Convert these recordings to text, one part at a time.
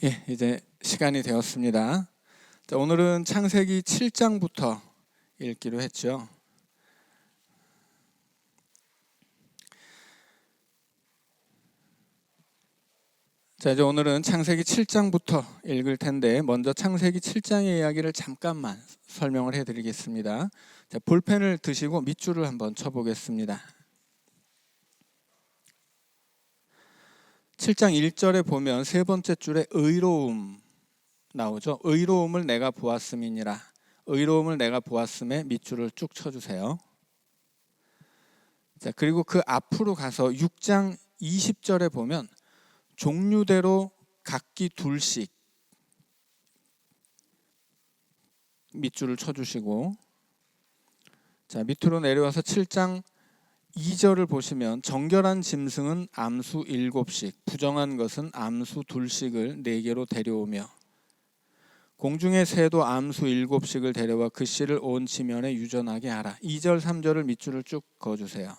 예, 이제 시간이 되었습니다. 자, 오늘은 창세기 7장부터 읽기로 했죠. 자, 이제 오늘은 창세기 7장부터 읽을 텐데 먼저 창세기 7장의 이야기를 잠깐만 설명을 해드리겠습니다. 자, 볼펜을 드시고 밑줄을 한번 쳐보겠습니다. 7장 1절에 보면 세 번째 줄에 의로움 나오죠. 의로움을 내가 보았음이니라. 의로움을 내가 보았음에 밑줄을 쭉 쳐주세요. 자, 그리고 그 앞으로 가서 6장 20절에 보면 종류대로 각기 둘씩 밑줄을 쳐주시고, 자, 밑으로 내려와서 7장 2절을 보시면 정결한 짐승은 암수 7씩, 부정한 것은 암수 2씩을 4개로 데려오며 공중의 새도 암수 7씩을 데려와 그 씨를 온 지면에 유전하게 하라. 2절 3절을 밑줄을 쭉 그어주세요.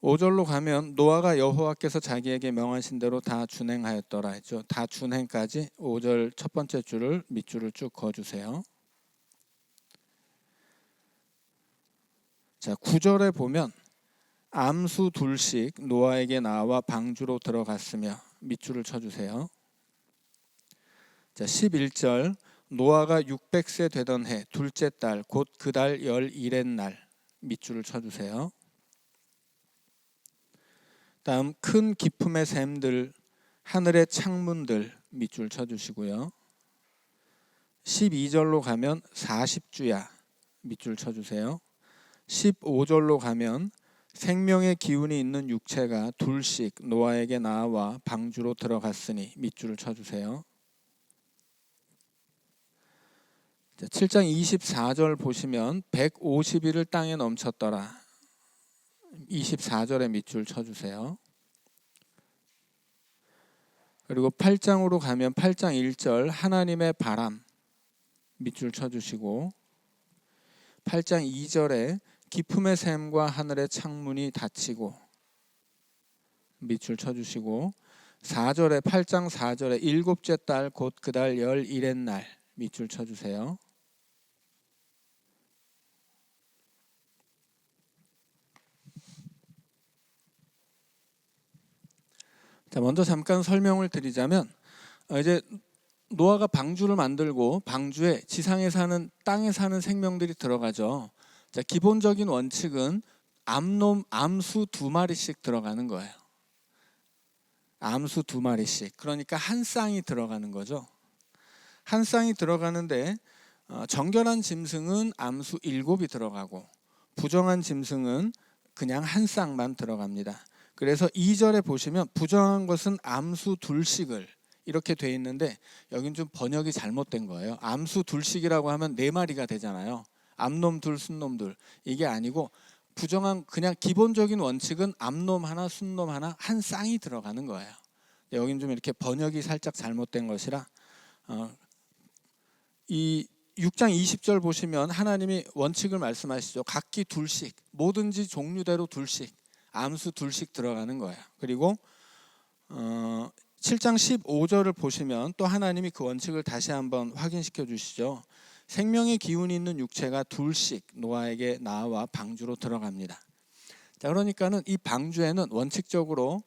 5절로 가면 노아가 여호와께서 자기에게 명하신 대로 다 준행하였더라 했죠. 다 준행까지 5절 첫 번째 줄을 밑줄을 쭉 그어주세요. 자, 9절에 보면 암수 2씩 노아에게 나와 방주로 들어갔으며 밑줄을 쳐주세요. 자, 11절 노아가 600세 되던 해 둘째 달 곧 그 달 11의 날 밑줄을 쳐주세요. 다음 큰 기품의 샘들 하늘의 창문들 밑줄 쳐주시고요. 12절로 가면 40주야 밑줄 쳐주세요. 15절로 가면 생명의 기운이 있는 육체가 2씩 노아에게 나와 방주로 들어갔으니 밑줄을 쳐주세요. 7장 24절 보시면 150일을 땅에 넘쳤더라. 24절에 밑줄 쳐주세요. 그리고 8장으로 가면 8장 1절 하나님의 바람 밑줄 쳐주시고, 8장 2절에 기품의 샘과 하늘의 창문이 닫히고 밑줄 쳐주시고, 4절에 8장 4절에 일곱째 달 곧 그 달 11의 날 밑줄 쳐주세요. 자, 먼저 잠깐 설명을 드리자면 이제 노아가 방주를 만들고 방주에 지상에 사는 땅에 사는 생명들이 들어가죠. 자, 기본적인 원칙은 암수 2마리씩 들어가는 거예요. 암수 2마리씩. 그러니까 한 쌍이 들어가는 거죠. 한 쌍이 들어가는데 정결한 짐승은 암수 7이 들어가고 부정한 짐승은 그냥 한 쌍만 들어갑니다. 그래서 2절에 보시면 부정한 것은 암수 2씩을 이렇게 돼 있는데 여긴 좀 번역이 잘못된 거예요. 암수 2씩이라고 하면 4마리가 되잖아요. 암놈 둘, 순놈 둘. 이게 아니고 부정한 그냥 기본적인 원칙은 암놈 하나, 순놈 하나 한 쌍이 들어가는 거예요. 여긴 좀 이렇게 번역이 살짝 잘못된 것이라 이 6장 20절 보시면 하나님이 원칙을 말씀하시죠. 각기 2씩, 뭐든지 종류대로 2씩, 암수 2씩 들어가는 거예요. 그리고 7장 15절을 보시면 또 하나님이 그 원칙을 다시 한번 확인시켜 주시죠. 생명의 기운이 있는 육체가 2씩 노아에게 나와 방주로 들어갑니다. 자, 그러니까는 이 방주에는 원칙적으로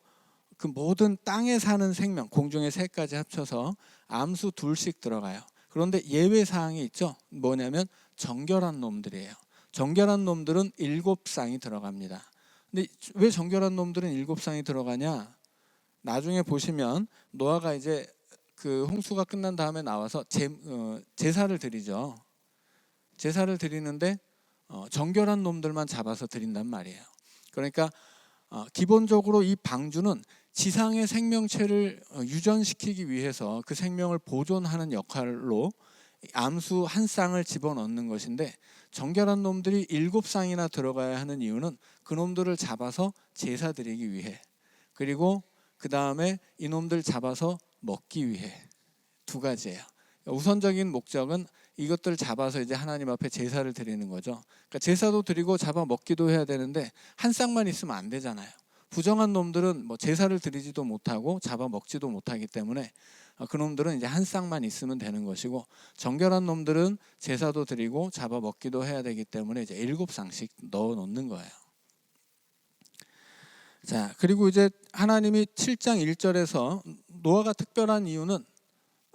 그 모든 땅에 사는 생명, 공중의 새까지 합쳐서 암수 2씩 들어가요. 그런데 예외 사항이 있죠. 뭐냐면 정결한 놈들이에요. 정결한 놈들은 7쌍이 들어갑니다. 근데 왜 정결한 놈들은 7쌍이 들어가냐? 나중에 보시면 노아가 이제 그 홍수가 끝난 다음에 나와서 제사를 드리죠. 제사를 드리는데 정결한 놈들만 잡아서 드린단 말이에요. 그러니까 기본적으로 이 방주는 지상의 생명체를 유전시키기 위해서 그 생명을 보존하는 역할로 암수 한 쌍을 집어넣는 것인데, 정결한 놈들이 7쌍이나 들어가야 하는 이유는 그 놈들을 잡아서 제사 드리기 위해, 그리고 그 다음에 이놈들 잡아서 먹기 위해, 2가지예요. 우선적인 목적은 이것들 잡아서 이제 하나님 앞에 제사를 드리는 거죠. 그러니까 제사도 드리고 잡아 먹기도 해야 되는데 한 쌍만 있으면 안 되잖아요. 부정한 놈들은 뭐 제사를 드리지도 못하고 잡아먹지도 못하기 때문에 그 놈들은 이제 한 쌍만 있으면 되는 것이고, 정결한 놈들은 제사도 드리고 잡아먹기도 해야 되기 때문에 이제 7쌍씩 넣어 놓는 거예요. 자, 그리고 이제 하나님이 7장 1절에서 노아가 특별한 이유는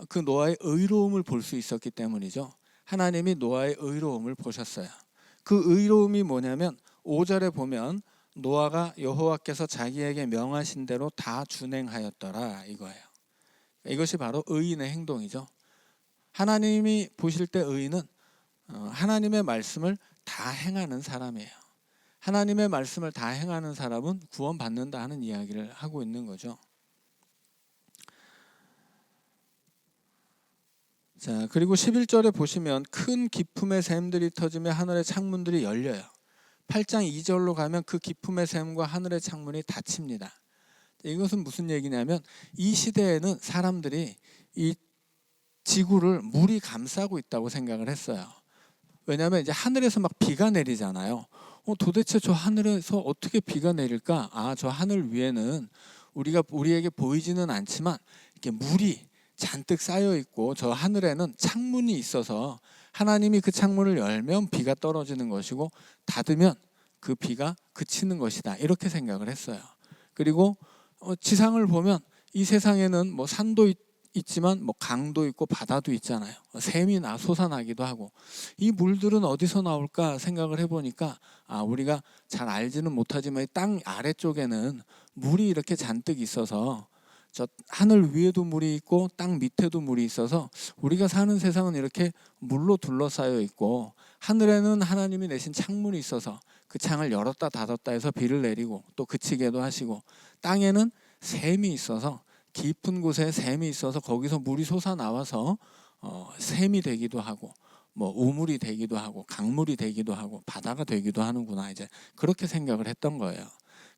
그 노아의 의로움을 볼 수 있었기 때문이죠. 하나님이 노아의 의로움을 보셨어요. 그 의로움이 뭐냐면 5절에 보면 노아가 여호와께서 자기에게 명하신 대로 다 준행하였더라 이거예요. 이것이 바로 의인의 행동이죠. 하나님이 보실 때 의인은 하나님의 말씀을 다 행하는 사람이에요. 하나님의 말씀을 다 행하는 사람은 구원받는다 하는 이야기를 하고 있는 거죠. 자, 그리고 11절에 보시면 큰 기품의 샘들이 터지며 하늘의 창문들이 열려요. 8장 2절로 가면 그 기품의 샘과 하늘의 창문이 닫힙니다. 이것은 무슨 얘기냐면 이 시대에는 사람들이 이 지구를 물이 감싸고 있다고 생각을 했어요. 왜냐하면 이제 하늘에서 막 비가 내리잖아요. 도대체 저 하늘에서 어떻게 비가 내릴까? 저 하늘 위에는 우리에게 보이지는 않지만 이렇게 물이 잔뜩 쌓여 있고 저 하늘에는 창문이 있어서 하나님이 그 창문을 열면 비가 떨어지는 것이고 닫으면 그 비가 그치는 것이다. 이렇게 생각을 했어요. 그리고 지상을 보면 이 세상에는 뭐 산도 있지만 뭐 강도 있고 바다도 있잖아요. 샘이 솟아나기도 하고 이 물들은 어디서 나올까 생각을 해보니까 우리가 잘 알지는 못하지만 땅 아래쪽에는 물이 이렇게 잔뜩 있어서 저 하늘 위에도 물이 있고 땅 밑에도 물이 있어서 우리가 사는 세상은 이렇게 물로 둘러싸여 있고 하늘에는 하나님이 내신 창문이 있어서 그 창을 열었다 닫았다 해서 비를 내리고 또 그치게도 하시고 땅에는 샘이 있어서 깊은 곳에 샘이 있어서 거기서 물이 솟아나와서 샘이 되기도 하고 뭐 우물이 되기도 하고 강물이 되기도 하고 바다가 되기도 하는구나 이제 그렇게 생각을 했던 거예요.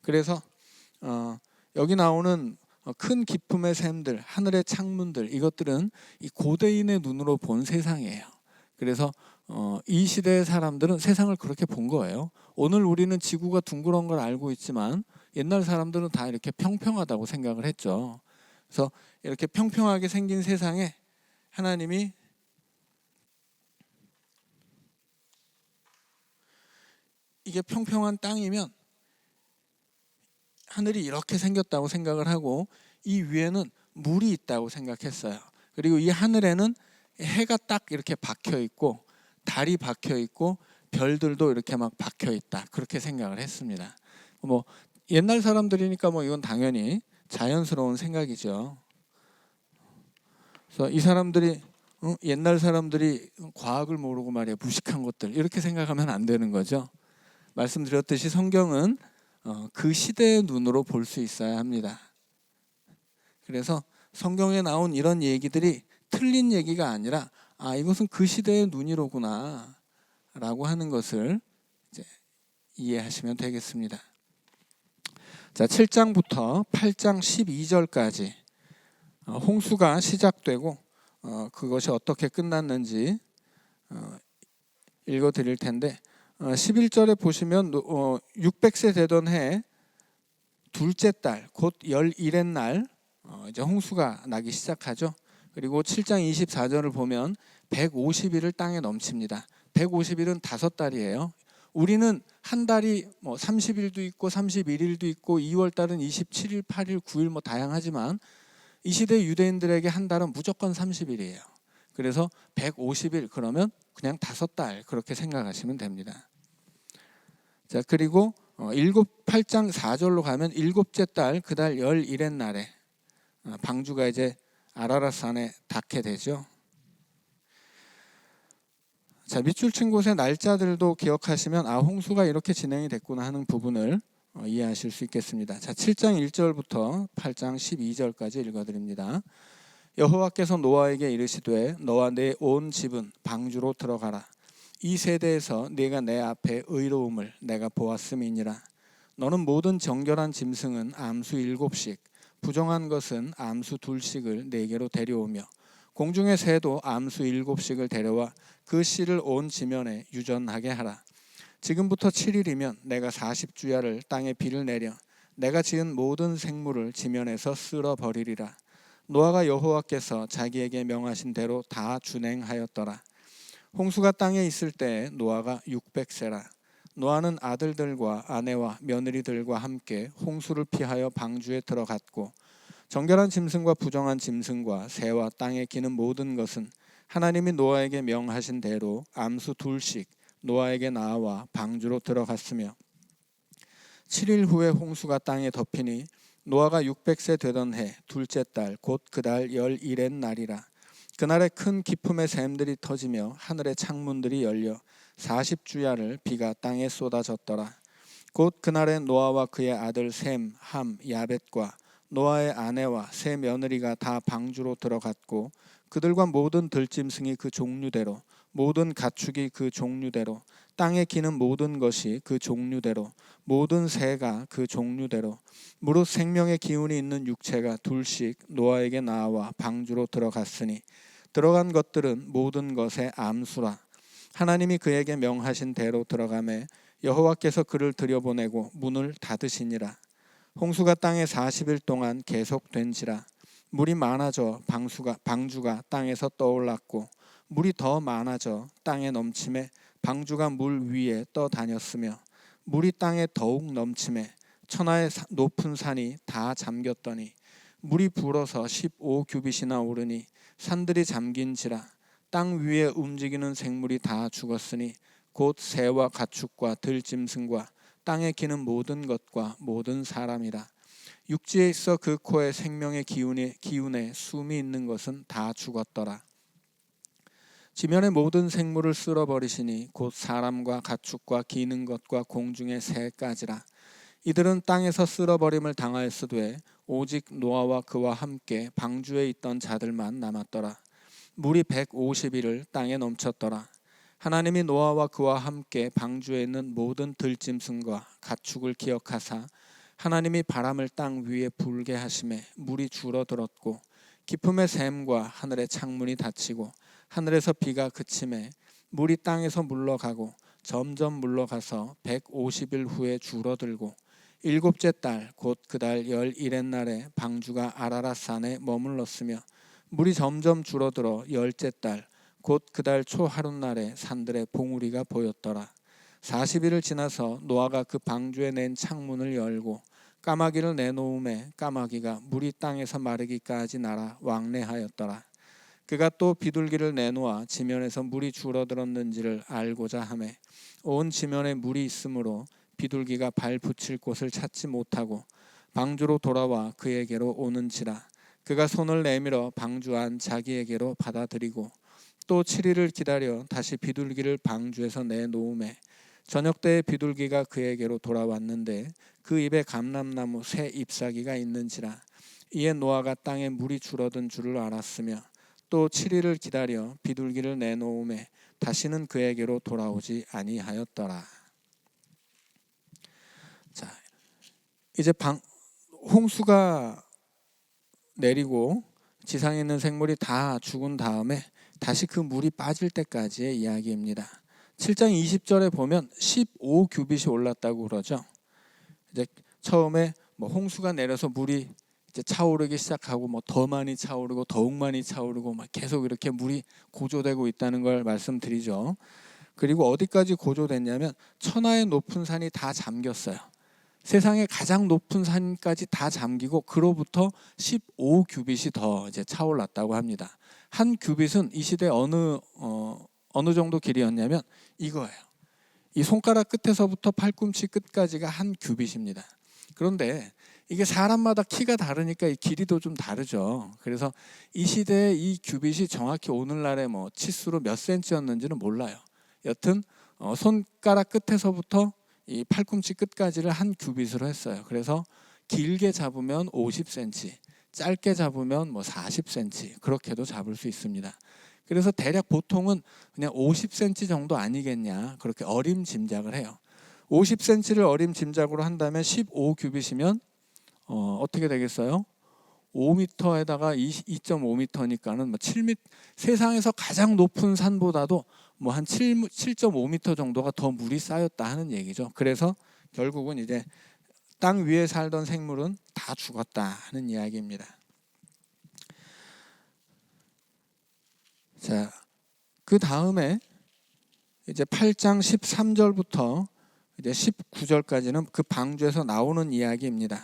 그래서 여기 나오는 큰 기품의 샘들, 하늘의 창문들 이것들은 이 고대인의 눈으로 본 세상이에요. 그래서 이 시대의 사람들은 세상을 그렇게 본 거예요. 오늘 우리는 지구가 둥그런 걸 알고 있지만 옛날 사람들은 다 이렇게 평평하다고 생각을 했죠. 그래서 이렇게 평평하게 생긴 세상에 하나님이 이게 평평한 땅이면 하늘이 이렇게 생겼다고 생각을 하고 이 위에는 물이 있다고 생각했어요. 그리고 이 하늘에는 해가 딱 이렇게 박혀 있고 달이 박혀 있고 별들도 이렇게 막 박혀 있다. 그렇게 생각을 했습니다. 뭐 옛날 사람들이니까 뭐 이건 당연히 자연스러운 생각이죠. 그래서 이 사람들이 옛날 사람들이 과학을 모르고 말이야 무식한 것들 이렇게 생각하면 안 되는 거죠. 말씀드렸듯이 성경은 그 시대의 눈으로 볼 수 있어야 합니다. 그래서 성경에 나온 이런 얘기들이 틀린 얘기가 아니라 이것은 그 시대의 눈이로구나 라고 하는 것을 이제 이해하시면 되겠습니다. 자, 7장부터 8장 12절까지 홍수가 시작되고 그것이 어떻게 끝났는지 읽어드릴 텐데 11절에 보시면 600세 되던 해 둘째 달 곧 11의 날 이제 홍수가 나기 시작하죠. 그리고 7장 24절을 보면 150일을 땅에 넘칩니다. 150일은 5달이에요. 우리는 한 달이 뭐 30일도 있고 31일도 있고 2월 달은 27일, 8일, 9일 뭐 다양하지만 이 시대 유대인들에게 한 달은 무조건 30일이에요. 그래서 150일 그러면 그냥 5달 그렇게 생각하시면 됩니다. 자, 그리고 8장 4절로 가면 7째 달 그 달 11의 날에 방주가 이제 아라랏 산에 닿게 되죠. 자, 밑줄 친 곳의 날짜들도 기억하시면 홍수가 이렇게 진행이 됐구나 하는 부분을 이해하실 수 있겠습니다. 자, 7장 1절부터 8장 12절까지 읽어드립니다. 여호와께서 노아에게 이르시되 너와 내 온 집은 방주로 들어가라. 이 세대에서 네가 내 앞에 의로움을 내가 보았음이니라. 너는 모든 정결한 짐승은 암수 7씩 부정한 것은 암수 2씩을 네게로 데려오며 공중의 새도 암수 7씩을 데려와 그 씨를 온 지면에 유전하게 하라. 지금부터 7일이면 내가 40주야를 땅에 비를 내려 내가 지은 모든 생물을 지면에서 쓸어버리리라. 노아가 여호와께서 자기에게 명하신 대로 다 준행하였더라. 홍수가 땅에 있을 때 노아가 600세라. 노아는 아들들과 아내와 며느리들과 함께 홍수를 피하여 방주에 들어갔고 정결한 짐승과 부정한 짐승과 새와 땅에 기는 모든 것은 하나님이 노아에게 명하신 대로 암수 둘씩 노아에게 나와 방주로 들어갔으며 7일 후에 홍수가 땅에 덮이니 노아가 600세 되던 해 둘째 달 곧 그달 11의 날이라. 그날에 큰 기품의 샘들이 터지며 하늘의 창문들이 열려 40주야를 비가 땅에 쏟아졌더라. 곧 그날에 노아와 그의 아들 셈, 함, 야벳과 노아의 아내와 세 며느리가 다 방주로 들어갔고 그들과 모든 들짐승이 그 종류대로 모든 가축이 그 종류대로 땅에 기는 모든 것이 그 종류대로 모든 새가 그 종류대로 무릇 생명의 기운이 있는 육체가 둘씩 노아에게 나와 방주로 들어갔으니 들어간 것들은 모든 것의 암수라. 하나님이 그에게 명하신 대로 들어가매 여호와께서 그를 들여보내고 문을 닫으시니라. 홍수가 땅에 40일 동안 계속된지라. 물이 많아져 방주가 땅에서 떠올랐고 물이 더 많아져 땅에 넘침에 방주가 물 위에 떠다녔으며 물이 땅에 더욱 넘침에 천하의 높은 산이 다 잠겼더니 물이 불어서 15규빗이나 오르니 산들이 잠긴지라. 땅 위에 움직이는 생물이 다 죽었으니 곧 새와 가축과 들짐승과 땅에 기는 모든 것과 모든 사람이라. 육지에 있어 그 코에 생명의 기운에 숨이 있는 것은 다 죽었더라. 지면의 모든 생물을 쓸어버리시니 곧 사람과 가축과 기는 것과 공중의 새까지라. 이들은 땅에서 쓸어버림을 당하였으되 오직 노아와 그와 함께 방주에 있던 자들만 남았더라. 물이 150일을 땅에 넘쳤더라. 하나님이 노아와 그와 함께 방주에 있는 모든 들짐승과 가축을 기억하사 하나님이 바람을 땅 위에 불게 하심에 물이 줄어들었고 기품의 샘과 하늘의 창문이 닫히고 하늘에서 비가 그침에 물이 땅에서 물러가고 점점 물러가서 150일 후에 줄어들고 일곱째 달 곧 그달 11의 날에 방주가 아라랏산에 머물렀으며 물이 점점 줄어들어 열째 달 곧 그달 초하룻날에 산들의 봉우리가 보였더라. 40일을 지나서 노아가 그 방주에 낸 창문을 열고 까마귀를 내놓음에 까마귀가 물이 땅에서 마르기까지 날아 왕래하였더라. 그가 또 비둘기를 내놓아 지면에서 물이 줄어들었는지를 알고자 하매 온 지면에 물이 있으므로 비둘기가 발 붙일 곳을 찾지 못하고 방주로 돌아와 그에게로 오는지라. 그가 손을 내밀어 방주 안 자기에게로 받아들이고 또 7일을 기다려 다시 비둘기를 방주에서 내놓음에 저녁 때에 비둘기가 그에게로 돌아왔는데 그 입에 감람나무 새 잎사귀가 있는지라. 이에 노아가 땅에 물이 줄어든 줄을 알았으며 또 7일을 기다려 비둘기를 내놓음에 다시는 그에게로 돌아오지 아니하였더라. 자, 이제 홍수가 내리고 지상에 있는 생물이 다 죽은 다음에 다시 그 물이 빠질 때까지의 이야기입니다. 7장 20절에 보면 15규빗이 올랐다고 그러죠. 이제 처음에 홍수가 내려서 물이 이제 차오르기 시작하고 더 많이 차오르고 더욱 많이 차오르고 계속 이렇게 물이 고조되고 있다는 걸 말씀드리죠. 그리고 어디까지 고조됐냐면 천하의 높은 산이 다 잠겼어요. 세상의 가장 높은 산까지 다 잠기고 그로부터 15규빗이 더 이제 차올랐다고 합니다. 한 규빗은 이 시대 어느 정도 길이였냐면 이거예요. 이 손가락 끝에서부터 팔꿈치 끝까지가 한 규빗입니다. 그런데 이게 사람마다 키가 다르니까 이 길이도 좀 다르죠. 그래서 이 시대에 이 규빗이 정확히 오늘날의 치수로 몇 센치였는지는 몰라요. 여튼 손가락 끝에서부터 이 팔꿈치 끝까지를 한 규빗으로 했어요. 그래서 길게 잡으면 50cm, 짧게 잡으면 40cm 그렇게도 잡을 수 있습니다. 그래서 대략 보통은 그냥 50cm 정도 아니겠냐 그렇게 어림짐작을 해요. 50cm를 어림짐작으로 한다면 15규빗이면 어떻게 되겠어요? 5m에다가 2.5m니까는 7m, 세상에서 가장 높은 산보다도 한 7.5m 정도가 더 물이 쌓였다 하는 얘기죠. 그래서 결국은 이제 땅 위에 살던 생물은 다 죽었다 하는 이야기입니다. 자, 그 다음에 이제 8장 13절부터 이제 19절까지는 그 방주에서 나오는 이야기입니다.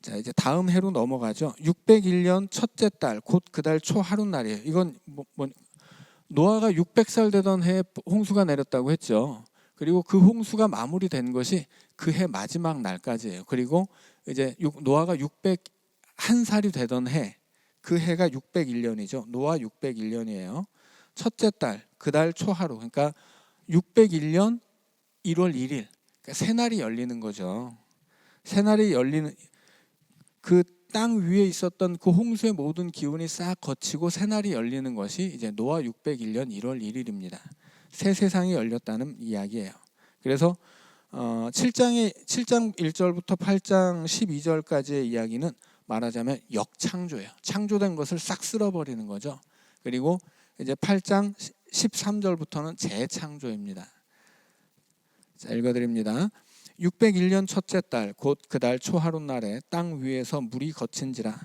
자, 이제 다음 해로 넘어가죠. 601년 첫째 달, 곧 그 달 초 하룻날이에요. 이건 노아가 600살 되던 해에 홍수가 내렸다고 했죠. 그리고 그 홍수가 마무리된 것이 그 해 마지막 날까지예요. 그리고 이제 노아가 601살이 되던 해, 그 해가 601년이죠. 노아 601년이에요. 첫째 달, 그 달 초하루, 그러니까 601년 1월 1일, 그러니까 새날이 열리는 거죠. 새날이 열리는, 그 땅 위에 있었던 그 홍수의 모든 기운이 싹 거치고 새날이 열리는 것이 이제 노아 601년 1월 1일입니다. 새 세상이 열렸다는 이야기예요. 그래서 7장 1절부터 8장 12절까지의 이야기는 말하자면 역창조예요. 창조된 것을 싹 쓸어버리는 거죠. 그리고 이제 8장 13절부터는 재창조입니다. 자, 읽어드립니다. 601년 첫째 달, 곧 그 달 초하룻날에 땅 위에서 물이 거친지라.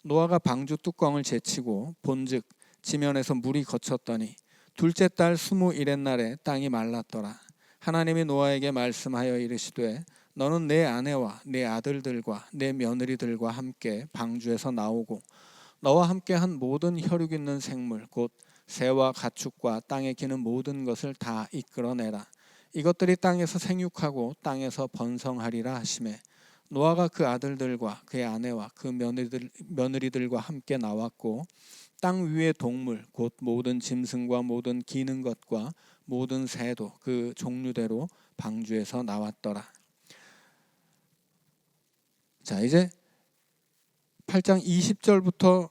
노아가 방주 뚜껑을 제치고 본즉 지면에서 물이 거쳤더니 둘째 달 21의 날에 땅이 말랐더라. 하나님이 노아에게 말씀하여 이르시되 너는 내 아내와 내 아들들과 내 며느리들과 함께 방주에서 나오고 너와 함께 한 모든 혈육 있는 생물 곧 새와 가축과 땅에 기는 모든 것을 다 이끌어내라. 이것들이 땅에서 생육하고 땅에서 번성하리라 하시매 노아가 그 아들들과 그의 아내와 그 며느리들과 함께 나왔고 땅 위의 동물 곧 모든 짐승과 모든 기는 것과 모든 새도 그 종류대로 방주에서 나왔더라. 자, 이제 8장 20절부터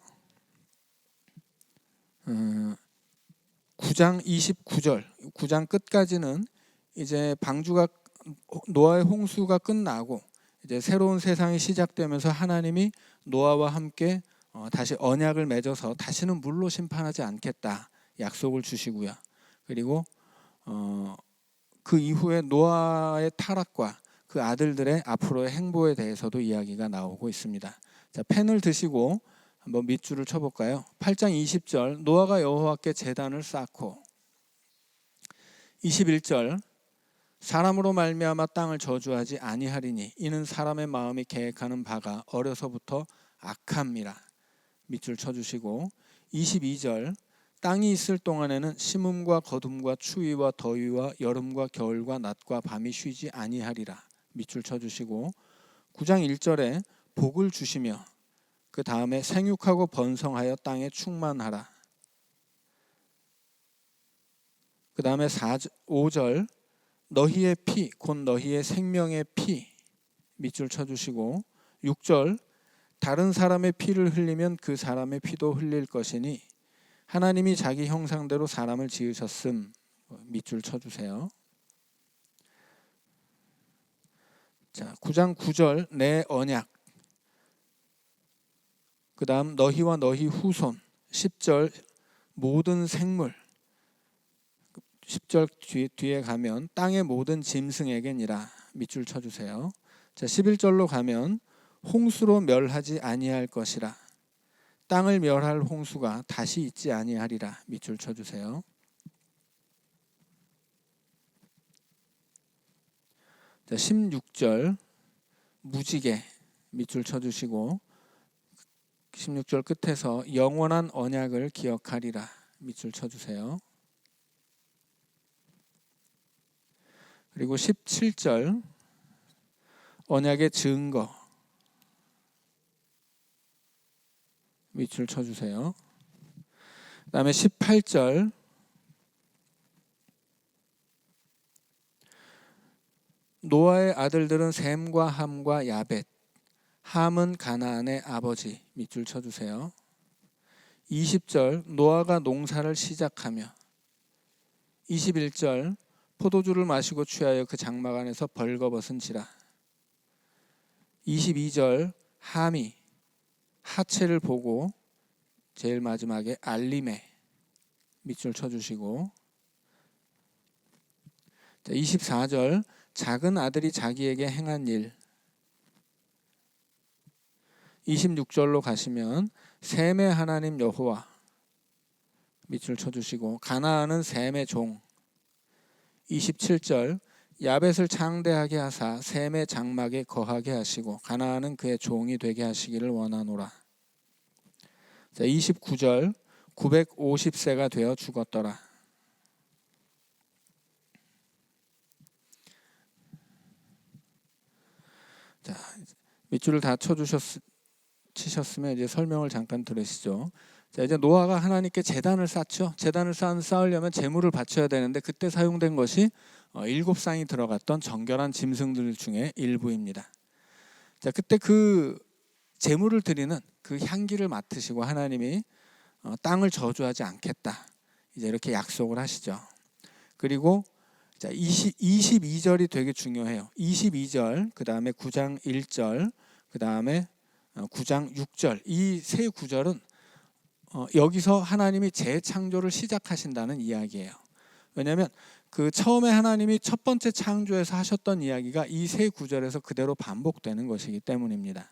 9장 29절, 9장 끝까지는 이제 방주가 노아의 홍수가 끝나고 이제 새로운 세상이 시작되면서 하나님이 노아와 함께 다시 언약을 맺어서 다시는 물로 심판하지 않겠다 약속을 주시고요. 그리고 그 이후에 노아의 타락과 그 아들들의 앞으로의 행보에 대해서도 이야기가 나오고 있습니다. 자, 펜을 드시고 한번 밑줄을 쳐볼까요? 8장 20절 노아가 여호와께 제단을 쌓고 21절 사람으로 말미암아 땅을 저주하지 아니하리니 이는 사람의 마음이 계획하는 바가 어려서부터 악함이라. 밑줄 쳐주시고 22절 땅이 있을 동안에는 심음과 거둠과 추위와 더위와 여름과 겨울과 낮과 밤이 쉬지 아니하리라. 밑줄 쳐주시고 9장 1절에 복을 주시며 그 다음에 생육하고 번성하여 땅에 충만하라. 그 다음에 5절 너희의 피 곧 너희의 생명의 피 밑줄 쳐주시고 6절 다른 사람의 피를 흘리면 그 사람의 피도 흘릴 것이니 하나님이 자기 형상대로 사람을 지으셨음. 밑줄 쳐주세요. 자, 9장 9절 내 언약, 그 다음 너희와 너희 후손, 10절 모든 생물, 10절 뒤에 가면 땅의 모든 짐승에게니라. 밑줄 쳐주세요. 자, 11절로 가면 홍수로 멸하지 아니할 것이라. 땅을 멸할 홍수가 다시 있지 아니하리라. 밑줄 쳐주세요. 자, 16절 무지개 밑줄 쳐주시고 16절 끝에서 영원한 언약을 기억하리라. 밑줄 쳐주세요. 그리고 17절 언약의 증거 밑줄 쳐주세요. 그 다음에 18절 노아의 아들들은 셈과 함과 야벳, 함은 가나안의 아버지. 밑줄 쳐주세요. 20절 노아가 농사를 시작하며 21절 포도주를 마시고 취하여 그 장막 안에서 벌거벗은지라. 22절 함이 하체를 보고 제일 마지막에 알림에 밑줄 쳐주시고 24절 작은 아들이 자기에게 행한 일 26절로 가시면 셈의 하나님 여호와 밑줄 쳐주시고 가나안은 셈의 종. 27절 야벳을 창대하게 하사 셈의 장막에 거하게 하시고 가나안은 그의 종이 되게 하시기를 원하노라. 자, 29절 950세가 되어 죽었더라. 자, 밑줄을 다 치셨으면 이제 설명을 잠깐 들으시죠. 자, 이제 노아가 하나님께 제단을 쌓죠. 제단을 쌓으려면 제물을 바쳐야 되는데 그때 사용된 것이 7쌍이 들어갔던 정결한 짐승들 중에 일부입니다. 자, 그때 그 제물을 드리는 그 향기를 맡으시고 하나님이 땅을 저주하지 않겠다, 이제 이렇게 약속을 하시죠. 그리고 자, 22절이 되게 중요해요. 22절, 그 다음에 9장 1절, 그 다음에 9장 6절. 이 세 구절은 여기서 하나님이 재창조를 시작하신다는 이야기예요. 왜냐하면 그 처음에 하나님이 첫 번째 창조에서 하셨던 이야기가 이 세 구절에서 그대로 반복되는 것이기 때문입니다.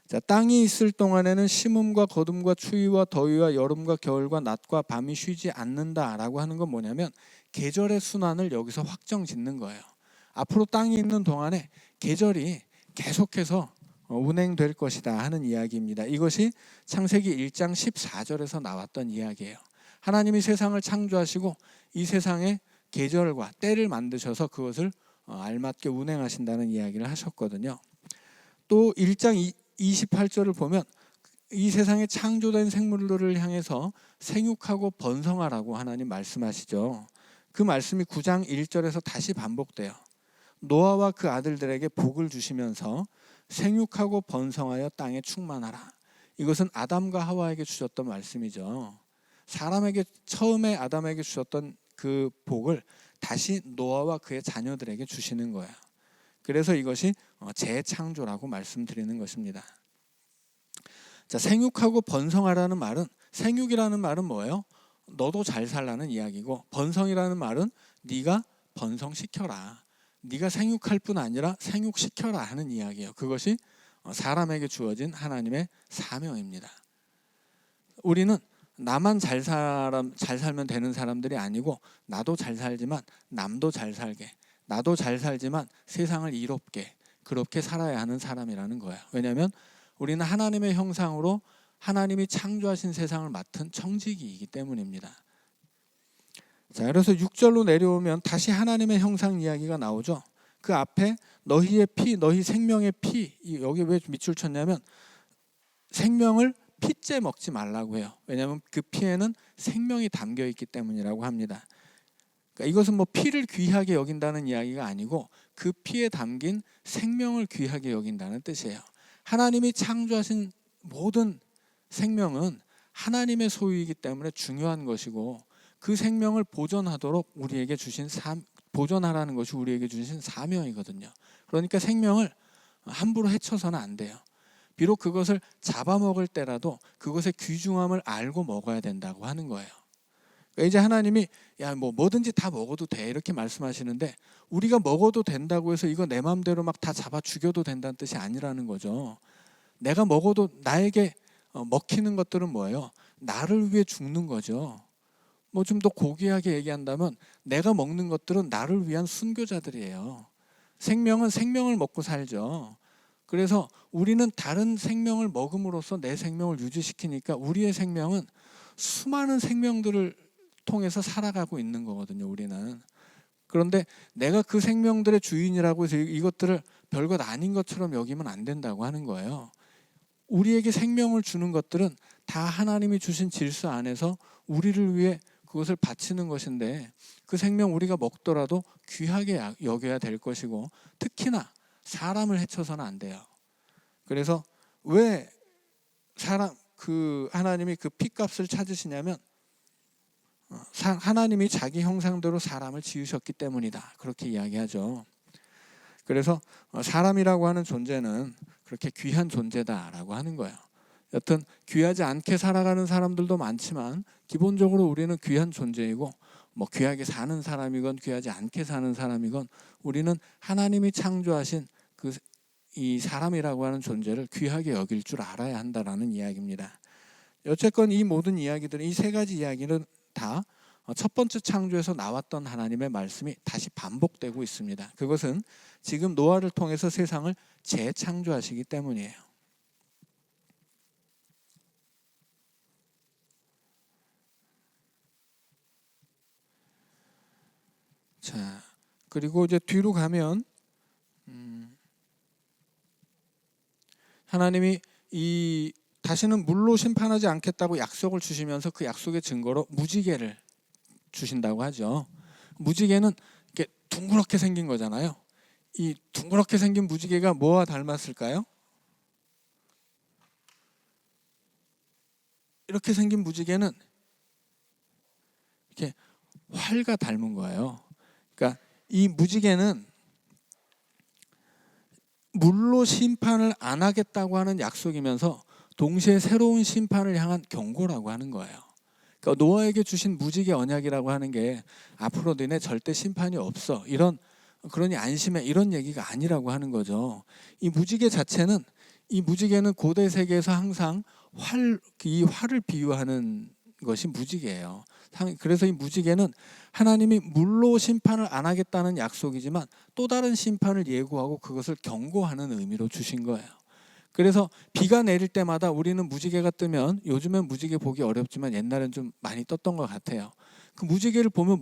자, 땅이 있을 동안에는 심음과 거둠과 추위와 더위와 여름과 겨울과 낮과 밤이 쉬지 않는다라고 하는 건 뭐냐면 계절의 순환을 여기서 확정 짓는 거예요. 앞으로 땅이 있는 동안에 계절이 계속해서 운행될 것이다 하는 이야기입니다. 이것이 창세기 1장 14절에서 나왔던 이야기예요. 하나님이 세상을 창조하시고 이 세상에 계절과 때를 만드셔서 그것을 알맞게 운행하신다는 이야기를 하셨거든요. 또 1장 28절을 보면 이 세상에 창조된 생물들을 향해서 생육하고 번성하라고 하나님 말씀하시죠. 그 말씀이 9장 1절에서 다시 반복돼요. 노아와 그 아들들에게 복을 주시면서 생육하고 번성하여 땅에 충만하라. 이것은 아담과 하와에게 주셨던 말씀이죠. 사람에게 처음에 아담에게 주셨던 그 복을 다시 노아와 그의 자녀들에게 주시는 거예요. 그래서 이것이 재창조라고 말씀드리는 것입니다. 자, 생육하고 번성하라는 말은, 생육이라는 말은 뭐예요? 너도 잘 살라는 이야기고, 번성이라는 말은 네가 번성시켜라, 네가 생육할 뿐 아니라 생육시켜라 하는 이야기예요. 그것이 사람에게 주어진 하나님의 사명입니다. 우리는 나만 잘 살면 되는 사람들이 아니고 나도 잘 살지만 남도 잘 살게, 나도 잘 살지만 세상을 이롭게, 그렇게 살아야 하는 사람이라는 거예요. 왜냐하면 우리는 하나님의 형상으로 하나님이 창조하신 세상을 맡은 청지기이기 때문입니다. 자, 그래서 6절로 내려오면 다시 하나님의 형상 이야기가 나오죠. 그 앞에 너희의 피, 너희 생명의 피, 여기 왜 밑줄 쳤냐면 생명을 피째 먹지 말라고 해요. 왜냐하면 그 피에는 생명이 담겨 있기 때문이라고 합니다. 그러니까 이것은 뭐 피를 귀하게 여긴다는 이야기가 아니고 그 피에 담긴 생명을 귀하게 여긴다는 뜻이에요. 하나님이 창조하신 모든 생명은 하나님의 소유이기 때문에 중요한 것이고, 그 생명을 보존하도록 우리에게 주신 보존하라는 것이 우리에게 주신 사명이거든요. 그러니까 생명을 함부로 해쳐서는 안 돼요. 비록 그것을 잡아먹을 때라도 그것의 귀중함을 알고 먹어야 된다고 하는 거예요. 그러니까 이제 하나님이 야, 뭐든지 다 먹어도 돼 이렇게 말씀하시는데, 우리가 먹어도 된다고 해서 이거 내 마음대로 막 다 잡아 죽여도 된다는 뜻이 아니라는 거죠. 내가 먹어도 나에게 먹히는 것들은 뭐예요? 나를 위해 죽는 거죠. 뭐 좀 더 고귀하게 얘기한다면 내가 먹는 것들은 나를 위한 순교자들이에요. 생명은 생명을 먹고 살죠. 그래서 우리는 다른 생명을 먹음으로써 내 생명을 유지시키니까 우리의 생명은 수많은 생명들을 통해서 살아가고 있는 거거든요, 우리는. 그런데 내가 그 생명들의 주인이라고 해서 이것들을 별것 아닌 것처럼 여기면 안 된다고 하는 거예요. 우리에게 생명을 주는 것들은 다 하나님이 주신 질서 안에서 우리를 위해 그것을 바치는 것인데, 그 생명 우리가 먹더라도 귀하게 여겨야 될 것이고, 특히나 사람을 해쳐서는 안 돼요. 그래서 왜 하나님이 그 피값을 찾으시냐면 하나님이 자기 형상대로 사람을 지으셨기 때문이다, 그렇게 이야기하죠. 그래서 사람이라고 하는 존재는 그렇게 귀한 존재다라고 하는 거예요. 여튼 귀하지 않게 살아가는 사람들도 많지만 기본적으로 우리는 귀한 존재이고, 뭐 귀하게 사는 사람이건 귀하지 않게 사는 사람이건 우리는 하나님이 창조하신 그 이 사람이라고 하는 존재를 귀하게 여길 줄 알아야 한다라는 이야기입니다. 어쨌건 이 모든 이야기들은, 이 세 가지 이야기는 다 첫 번째 창조에서 나왔던 하나님의 말씀이 다시 반복되고 있습니다. 그것은 지금 노아를 통해서 세상을 재창조하시기 때문이에요. 자, 그리고 이제 뒤로 가면 하나님이 이 다시는 물로 심판하지 않겠다고 약속을 주시면서 그 약속의 증거로 무지개를 주신다고 하죠. 무지개는 이렇게 둥그렇게 생긴 거잖아요. 이 둥그렇게 생긴 무지개가 뭐와 닮았을까요? 이렇게 생긴 무지개는 이렇게 활과 닮은 거예요. 그러니까 이 무지개는 물로 심판을 안 하겠다고 하는 약속이면서 동시에 새로운 심판을 향한 경고라고 하는 거예요. 그러니까 노아에게 주신 무지개 언약이라고 하는 게 앞으로 너네 절대 심판이 없어, 그러니 안심해, 이런 얘기가 아니라고 하는 거죠. 이 무지개 자체는, 이 무지개는 고대 세계에서 항상 이 활을 비유하는 것이 무지개예요. 그래서 이 무지개는 하나님이 물로 심판을 안 하겠다는 약속이지만 또 다른 심판을 예고하고 그것을 경고하는 의미로 주신 거예요. 그래서 비가 내릴 때마다 우리는 무지개가 뜨면, 요즘엔 무지개 보기 어렵지만 옛날엔 좀 많이 떴던 것 같아요. 그 무지개를 보면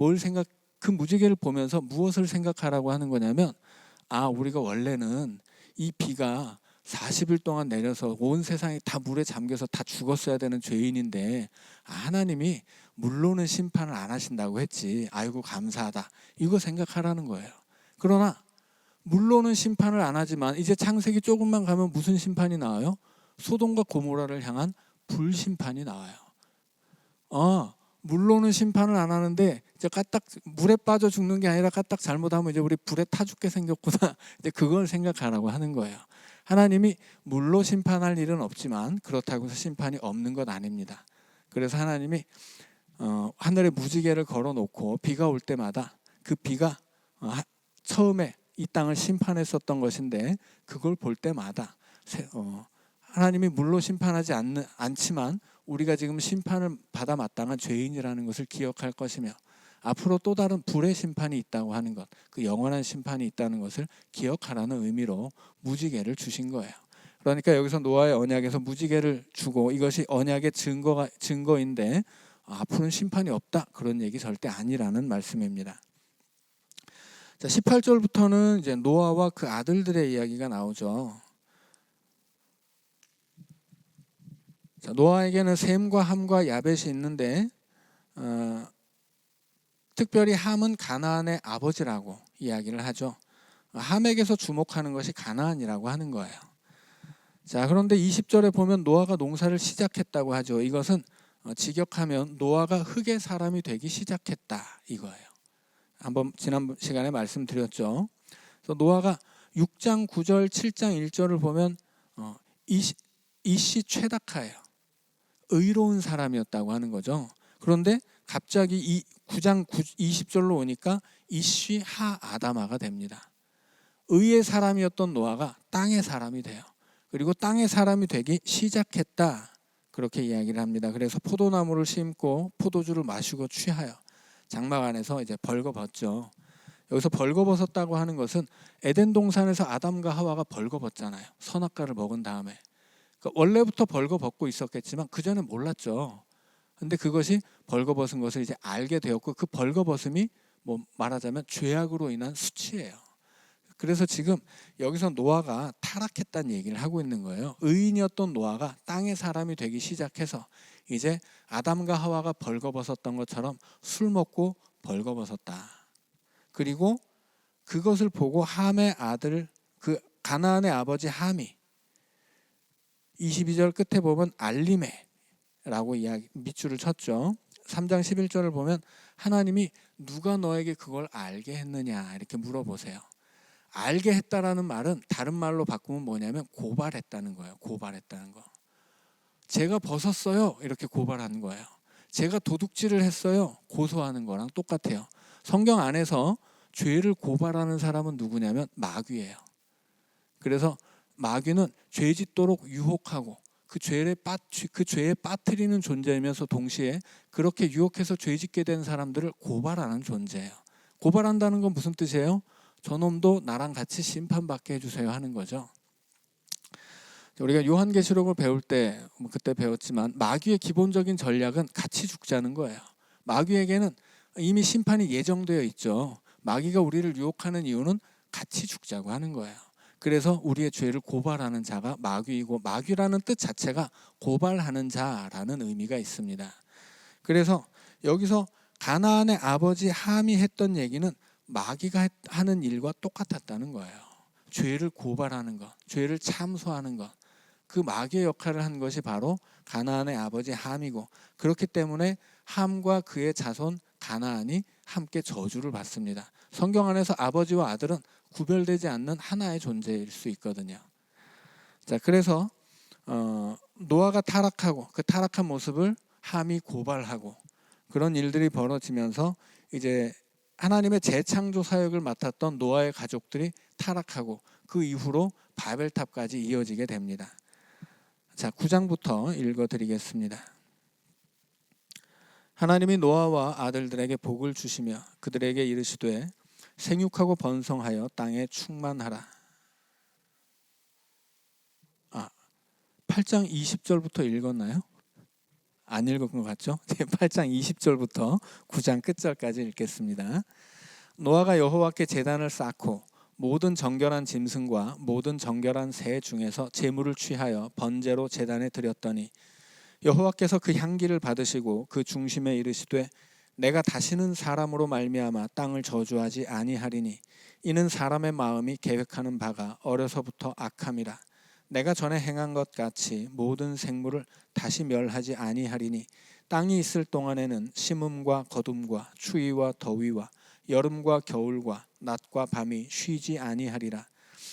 그 무지개를 보면서 무엇을 생각하라고 하는 거냐면, 우리가 원래는 이 비가 40일 동안 내려서 온 세상이 다 물에 잠겨서 다 죽었어야 되는 죄인인데 하나님이 물로는 심판을 안 하신다고 했지, 아이고 감사하다, 이거 생각하라는 거예요. 그러나 물로는 심판을 안 하지만 이제 창세기 조금만 가면 무슨 심판이 나와요? 소돔과 고모라를 향한 불심판이 나와요. 물로는 심판을 안 하는데 이제 까딱 물에 빠져 죽는 게 아니라 까딱 잘못하면 이제 우리 불에 타 죽게 생겼구나, 이제 그걸 생각하라고 하는 거예요. 하나님이 물로 심판할 일은 없지만 그렇다고 해서 심판이 없는 건 아닙니다. 그래서 하나님이 하늘에 무지개를 걸어놓고 비가 올 때마다 그 비가 처음에 이 땅을 심판했었던 것인데, 그걸 볼 때마다 하나님이 물로 심판하지 않지만 우리가 지금 심판을 받아 마땅한 죄인이라는 것을 기억할 것이며, 앞으로 또 다른 불의 심판이 있다고 하는 것, 그 영원한 심판이 있다는 것을 기억하라는 의미로 무지개를 주신 거예요. 그러니까 여기서 노아의 언약에서 무지개를 주고 이것이 언약의 증거인데 앞으로는 심판이 없다, 그런 얘기 절대 아니라는 말씀입니다. 자, 18절부터는 이제 노아와 그 아들들의 이야기가 나오죠. 자, 노아에게는 셈과 함과 야벳이 있는데 특별히 함은 가나안의 아버지라고 이야기를 하죠. 함에게서 주목하는 것이 가나안이라고 하는 거예요. 자, 그런데 20절에 보면 노아가 농사를 시작했다고 하죠. 이것은 직역하면 노아가 흙의 사람이 되기 시작했다, 이거예요. 한번 지난 시간에 말씀드렸죠. 그래서 노아가 6장 9절, 7장 1절을 보면 이씨 최다카예요. 의로운 사람이었다고 하는 거죠. 그런데 갑자기 이 9장 20절로 오니까 이씨 하 아다마가 됩니다. 의의 사람이었던 노아가 땅의 사람이 돼요. 그리고 땅의 사람이 되기 시작했다, 그렇게 이야기를 합니다. 그래서 포도나무를 심고 포도주를 마시고 취하여 장막 안에서 이제 벌거벗죠. 여기서 벌거벗었다고 하는 것은 에덴 동산에서 아담과 하와가 벌거벗잖아요. 선악과를 먹은 다음에. 그러니까 원래부터 벌거벗고 있었겠지만 그 전에 몰랐죠. 근데 그것이 벌거벗은 것을 이제 알게 되었고, 그 벌거벗음이 뭐 말하자면 죄악으로 인한 수치예요. 그래서 지금 여기서 노아가 타락했다는 얘기를 하고 있는 거예요. 의인이었던 노아가 땅의 사람이 되기 시작해서 이제 아담과 하와가 벌거벗었던 것처럼 술 먹고 벌거벗었다. 그리고 그것을 보고 함의 아들, 그 가나안의 아버지 함이 22절 끝에 보면 알리메라고 밑줄을 쳤죠. 3장 11절을 보면 하나님이 누가 너에게 그걸 알게 했느냐, 이렇게 물어보세요. 알게 했다라는 말은 다른 말로 바꾸면 뭐냐면 고발했다는 거예요. 고발했다는 거. 제가 벗었어요, 이렇게 고발하는 거예요. 제가 도둑질을 했어요, 고소하는 거랑 똑같아요. 성경 안에서 죄를 고발하는 사람은 누구냐면 마귀예요. 그래서 마귀는 죄짓도록 유혹하고 그 죄에 빠뜨리는 존재이면서 동시에 그렇게 유혹해서 죄짓게 된 사람들을 고발하는 존재예요. 고발한다는 건 무슨 뜻이에요? 저놈도 나랑 같이 심판받게 해주세요 하는 거죠. 우리가 요한계시록을 배울 때 그때 배웠지만 마귀의 기본적인 전략은 같이 죽자는 거예요. 마귀에게는 이미 심판이 예정되어 있죠. 마귀가 우리를 유혹하는 이유는 같이 죽자고 하는 거예요. 그래서 우리의 죄를 고발하는 자가 마귀이고, 마귀라는 뜻 자체가 고발하는 자라는 의미가 있습니다. 그래서 여기서 가나안의 아버지 함이 했던 얘기는 마귀가 하는 일과 똑같았다는 거예요. 죄를 고발하는 것, 죄를 참소하는 것, 그 마귀의 역할을 한 것이 바로 가나안의 아버지 함이고, 그렇기 때문에 함과 그의 자손 가나안이 함께 저주를 받습니다. 성경 안에서 아버지와 아들은 구별되지 않는 하나의 존재일 수 있거든요. 자, 그래서 노아가 타락하고 그 타락한 모습을 함이 고발하고 그런 일들이 벌어지면서 이제 하나님의 재창조 사역을 맡았던 노아의 가족들이 타락하고 그 이후로 바벨탑까지 이어지게 됩니다. 자, 9장부터 읽어드리겠습니다. 하나님이 노아와 아들들에게 복을 주시며 그들에게 이르시되 생육하고 번성하여 땅에 충만하라. 8장 20절부터 읽었나요? 안 읽은 것 같죠? 8장 20절부터 9장 끝절까지 읽겠습니다. 노아가 여호와께 제단을 쌓고 모든 정결한 짐승과 모든 정결한 새 중에서 제물을 취하여 번제로 제단에 드렸더니 여호와께서 그 향기를 받으시고 그 중심에 이르시되 내가 다시는 사람으로 말미암아 땅을 저주하지 아니하리니 이는 사람의 마음이 계획하는 바가 어려서부터 악함이라. 내가 전에 행한 것 같이 모든 생물을 다시 멸하지 아니하리니 땅이 있을 동안에는 심음과 거둠과 추위와 더위와 여름과 겨울과 낮과 밤이 쉬지 아니하리라.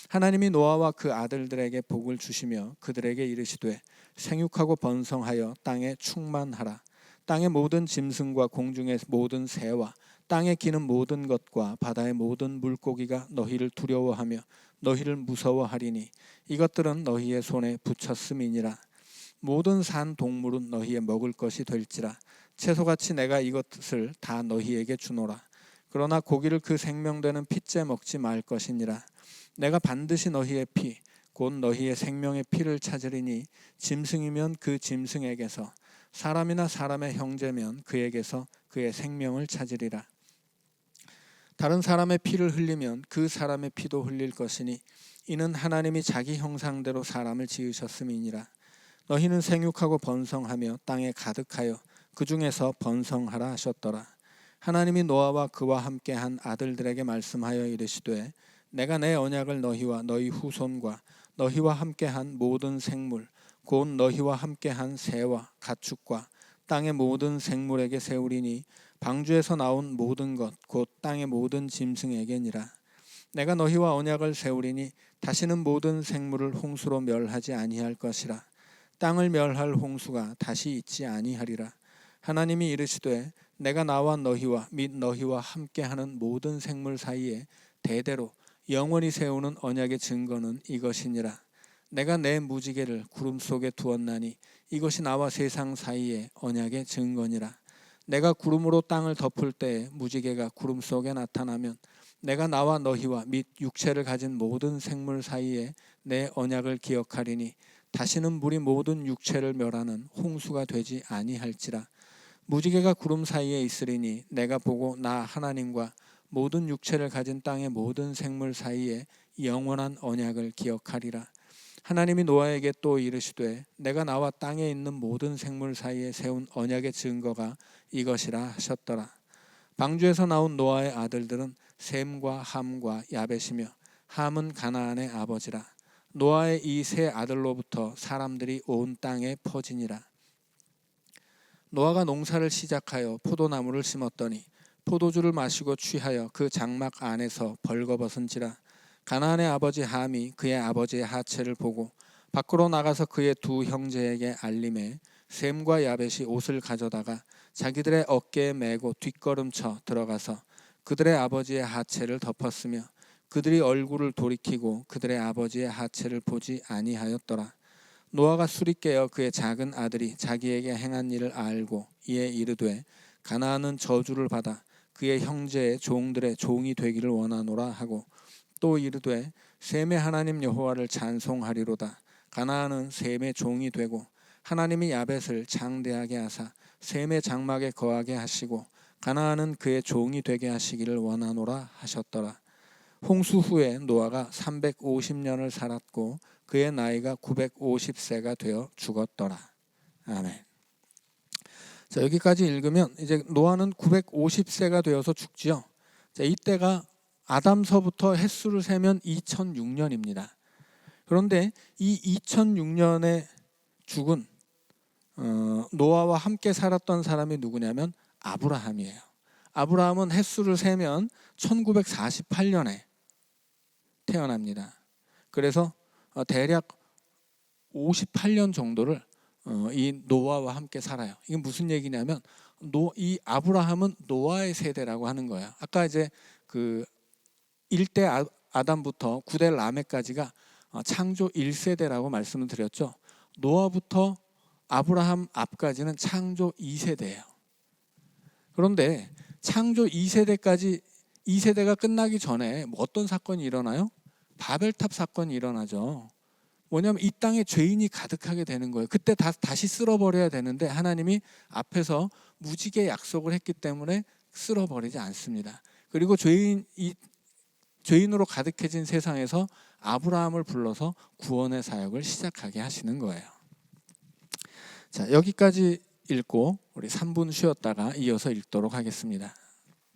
하나님이 노아와 그 아들들에게 복을 주시며 그들에게 이르시되 생육하고 번성하여 땅에 충만하라. 땅의 모든 짐승과 공중의 모든 새와 땅에 기는 모든 것과 바다의 모든 물고기가 너희를 두려워하며 너희를 무서워하리니 이것들은 너희의 손에 붙였음이니라. 모든 산 동물은 너희의 먹을 것이 될지라. 채소같이 내가 이것을 다 너희에게 주노라. 그러나 고기를 그 생명되는 핏째 먹지 말 것이니라. 내가 반드시 너희의 피 곧 너희의 생명의 피를 찾으리니 짐승이면 그 짐승에게서 사람이나 사람의 형제면 그에게서 그의 생명을 찾으리라. 다른 사람의 피를 흘리면 그 사람의 피도 흘릴 것이니 이는 하나님이 자기 형상대로 사람을 지으셨음이니라. 너희는 생육하고 번성하며 땅에 가득하여 그 중에서 번성하라 하셨더라. 하나님이 노아와 그와 함께한 아들들에게 말씀하여 이르시되 내가 내 언약을 너희와 너희 후손과 너희와 함께한 모든 생물 곧 너희와 함께한 새와 가축과 땅의 모든 생물에게 세우리니 방주에서 나온 모든 것 곧 땅의 모든 짐승에게니라. 내가 너희와 언약을 세우리니 다시는 모든 생물을 홍수로 멸하지 아니할 것이라. 땅을 멸할 홍수가 다시 있지 아니하리라. 하나님이 이르시되 내가 나와 너희와 및 너희와 함께하는 모든 생물 사이에 대대로 영원히 세우는 언약의 증거는 이것이니라. 내가 내 무지개를 구름 속에 두었나니 이것이 나와 세상 사이에 언약의 증거니라. 내가 구름으로 땅을 덮을 때에 무지개가 구름 속에 나타나면 내가 나와 너희와 및 육체를 가진 모든 생물 사이에 내 언약을 기억하리니 다시는 물이 모든 육체를 멸하는 홍수가 되지 아니할지라. 무지개가 구름 사이에 있으리니 내가 보고 나 하나님과 모든 육체를 가진 땅의 모든 생물 사이에 영원한 언약을 기억하리라. 하나님이 노아에게 또 이르시되 내가 나와 땅에 있는 모든 생물 사이에 세운 언약의 증거가 이것이라 하셨더라. 방주에서 나온 노아의 아들들은 셈과 함과 야벳이며 함은 가나안의 아버지라. 노아의 이 세 아들로부터 사람들이 온 땅에 퍼지니라. 노아가 농사를 시작하여 포도나무를 심었더니 포도주를 마시고 취하여 그 장막 안에서 벌거벗은지라. 가나안의 아버지 함이 그의 아버지의 하체를 보고 밖으로 나가서 그의 두 형제에게 알림해 셈과 야벳이 옷을 가져다가 자기들의 어깨에 메고 뒷걸음쳐 들어가서 그들의 아버지의 하체를 덮었으며 그들이 얼굴을 돌이키고 그들의 아버지의 하체를 보지 아니하였더라. 노아가 술이 깨어 그의 작은 아들이 자기에게 행한 일을 알고 이에 이르되 가나안은 저주를 받아 그의 형제의 종들의 종이 되기를 원하노라 하고 또 이르되 셈의 하나님 여호와를 찬송하리로다. 가나안은 셈의 종이 되고 하나님이 야벳을 장대하게 하사 셈의 장막에 거하게 하시고 가나안은 그의 종이 되게 하시기를 원하노라 하셨더라. 홍수 후에 노아가 350년을 살았고 그의 나이가 950세가 되어 죽었더라. 아멘. 자, 여기까지 읽으면 이제 노아는 950세가 되어서 죽지요. 자, 이때가 아담서부터 햇수를 세면 2006년입니다. 그런데 이 2006년에 죽은 노아와 함께 살았던 사람이 누구냐면 아브라함이에요. 아브라함은 햇수를 세면 1948년에 태어납니다. 그래서 대략 58년 정도를 이 노아와 함께 살아요. 이게 무슨 얘기냐면 이 아브라함은 노아의 세대라고 하는 거예요. 아까 이제 그 1대 아담부터 9대 라멕까지가 창조 1세대라고 말씀을 드렸죠. 노아부터 아브라함 앞까지는 창조 2세대예요. 그런데 창조 2세대가 끝나기 전에 어떤 사건이 일어나요? 바벨탑 사건이 일어나죠. 뭐냐면 이 땅에 죄인이 가득하게 되는 거예요. 그때 다시 쓸어버려야 되는데 하나님이 앞에서 무지개 약속을 했기 때문에 쓸어버리지 않습니다. 그리고 죄인으로 가득해진 세상에서 아브라함을 불러서 구원의 사역을 시작하게 하시는 거예요. 자, 여기까지 읽고 우리 3분 쉬었다가 이어서 읽도록 하겠습니다.